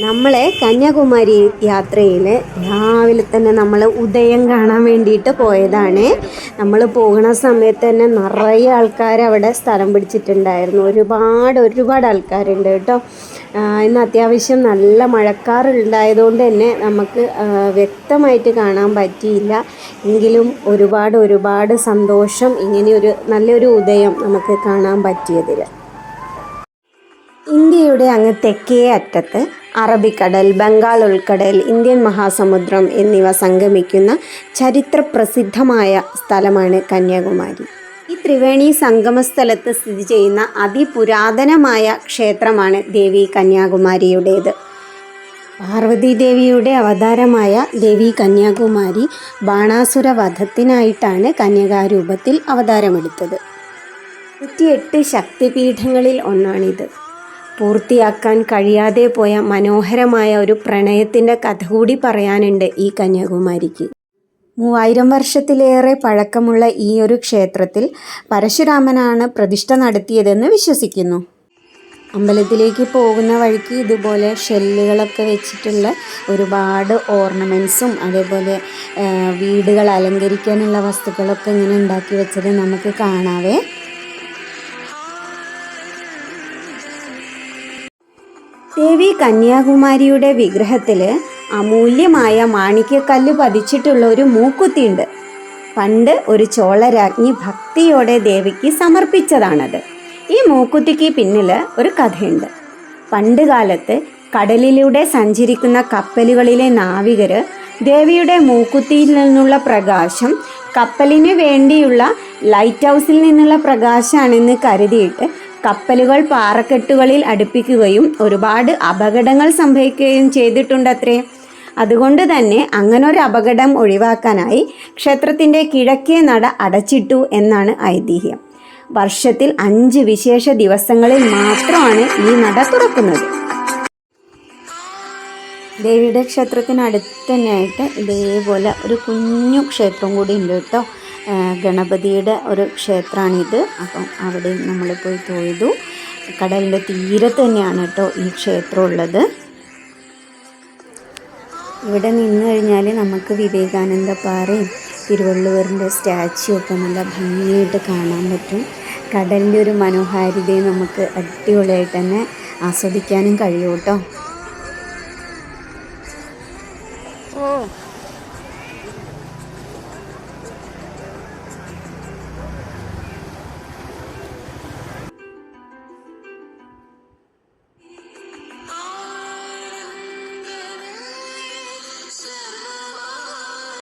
നമ്മളെ കന്യാകുമാരി യാത്രയിൽ രാവിലെ തന്നെ നമ്മൾ ഉദയം കാണാൻ വേണ്ടിയിട്ട് പോയതാണ്. നമ്മൾ പോകുന്ന സമയത്ത് തന്നെ നിറയെ ആൾക്കാർ അവിടെ സ്ഥലം പിടിച്ചിട്ടുണ്ടായിരുന്നു. ഒരുപാട് ആൾക്കാരുണ്ട് കേട്ടോ. ഇന്ന് അത്യാവശ്യം നല്ല മഴക്കാറുണ്ടായതുകൊണ്ട് തന്നെ നമുക്ക് വ്യക്തമായിട്ട് കാണാൻ പറ്റിയില്ല. എങ്കിലും ഒരുപാട് സന്തോഷം ഇങ്ങനെയൊരു നല്ലൊരു ഉദയം നമുക്ക് കാണാൻ പറ്റിയതിൽ. ഇന്ത്യയുടെ അങ്ങ് തെക്കേ അറ്റത്ത് അറബിക്കടൽ, ബംഗാൾ ഉൾക്കടൽ, ഇന്ത്യൻ മഹാസമുദ്രം എന്നിവ സംഗമിക്കുന്ന ചരിത്രപ്രസിദ്ധമായ സ്ഥലമാണ് കന്യാകുമാരി. ഈ ത്രിവേണി സംഗമ സ്ഥലത്ത് സ്ഥിതി ചെയ്യുന്ന അതിപുരാതനമായ ക്ഷേത്രമാണ് ദേവി കന്യാകുമാരിയുടേത്. പാർവതി ദേവിയുടെ അവതാരമായ ദേവി കന്യാകുമാരി ബാണാസുര വധത്തിനായിട്ടാണ് കന്യകാരൂപത്തിൽ അവതാരമെടുത്തത്. 108 ശക്തിപീഠങ്ങളിൽ ഒന്നാണിത്. പൂർത്തിയാക്കാൻ കഴിയാതെ പോയ മനോഹരമായ ഒരു പ്രണയത്തിൻ്റെ കഥ കൂടി പറയാനുണ്ട് ഈ കന്യാകുമാരിക്ക്. 3000 വർഷത്തിലേറെ പഴക്കമുള്ള ഈ ഒരു ക്ഷേത്രത്തിൽ പരശുരാമനാണ് പ്രതിഷ്ഠ നടത്തിയതെന്ന് വിശ്വസിക്കുന്നു. അമ്പലത്തിലേക്ക് പോകുന്ന വഴിക്ക് ഇതുപോലെ ഷെല്ലുകളൊക്കെ വെച്ചിട്ടുള്ള ഒരുപാട് ഓർണമെൻറ്റ്സും അതേപോലെ വീടുകൾ അലങ്കരിക്കാനുള്ള വസ്തുക്കളൊക്കെ ഇങ്ങനെ ഉണ്ടാക്കി വെച്ചത് നമുക്ക് കാണാവേ. ദേവി കന്യാകുമാരിയുടെ വിഗ്രഹത്തിൽ അമൂല്യമായ മാണിക്യക്കല്ല് പതിച്ചിട്ടുള്ള ഒരു മൂക്കുത്തിയുണ്ട്. പണ്ട് ഒരു ചോളരാജ്ഞി ഭക്തിയോടെ ദേവിക്ക് സമർപ്പിച്ചതാണത്. ഈ മൂക്കുത്തിക്ക് പിന്നിൽ ഒരു കഥയുണ്ട്. പണ്ട് കാലത്ത് കടലിലൂടെ സഞ്ചരിക്കുന്ന കപ്പലുകളിലെ നാവികർ ദേവിയുടെ മൂക്കുത്തിയിൽ നിന്നുള്ള പ്രകാശം കപ്പലിന് വേണ്ടിയുള്ള ലൈറ്റ് ഹൗസിൽ നിന്നുള്ള പ്രകാശമാണെന്ന് കരുതിയിട്ട് കപ്പലുകൾ പാറക്കെട്ടുകളിൽ അടുപ്പിക്കുകയും ഒരുപാട് അപകടങ്ങൾ സംഭവിക്കുകയും ചെയ്തിട്ടുണ്ടത്രേ. അതുകൊണ്ട് തന്നെ അങ്ങനൊരു അപകടം ഒഴിവാക്കാനായി ക്ഷേത്രത്തിൻ്റെ കിഴക്കേ നട അടച്ചിട്ടു എന്നാണ് ഐതിഹ്യം. വർഷത്തിൽ 5 വിശേഷ ദിവസങ്ങളിൽ മാത്രമാണ് ഈ നട തുറക്കുന്നത്. ദേവിയുടെ ക്ഷേത്രത്തിനടുത്ത് തന്നെയായിട്ട് ഇതേപോലെ ഒരു കുഞ്ഞു ക്ഷേത്രം കൂടി ഉണ്ട് കേട്ടോ. ഗണപതിയുടെ ഒരു ക്ഷേത്രമാണിത്. അപ്പം അവിടെ നമ്മൾ പോയി തൊഴുതു. കടലിൻ്റെ തീരത്ത് തന്നെയാണ് കേട്ടോ ഈ ക്ഷേത്രം ഉള്ളത്. ഇവിടെ നിന്ന് കഴിഞ്ഞാൽ നമുക്ക് വിവേകാനന്ദ പാറയും തിരുവള്ളുവറിൻ്റെ സ്റ്റാച്യു ഒക്കെ നല്ല ഭംഗിയായിട്ട് കാണാൻ പറ്റും. കടലിൻ്റെ ഒരു മനോഹാരിതയെ നമുക്ക് അടിപൊളിയായിട്ട് തന്നെ ആസ്വദിക്കാനും കഴിയും കേട്ടോ.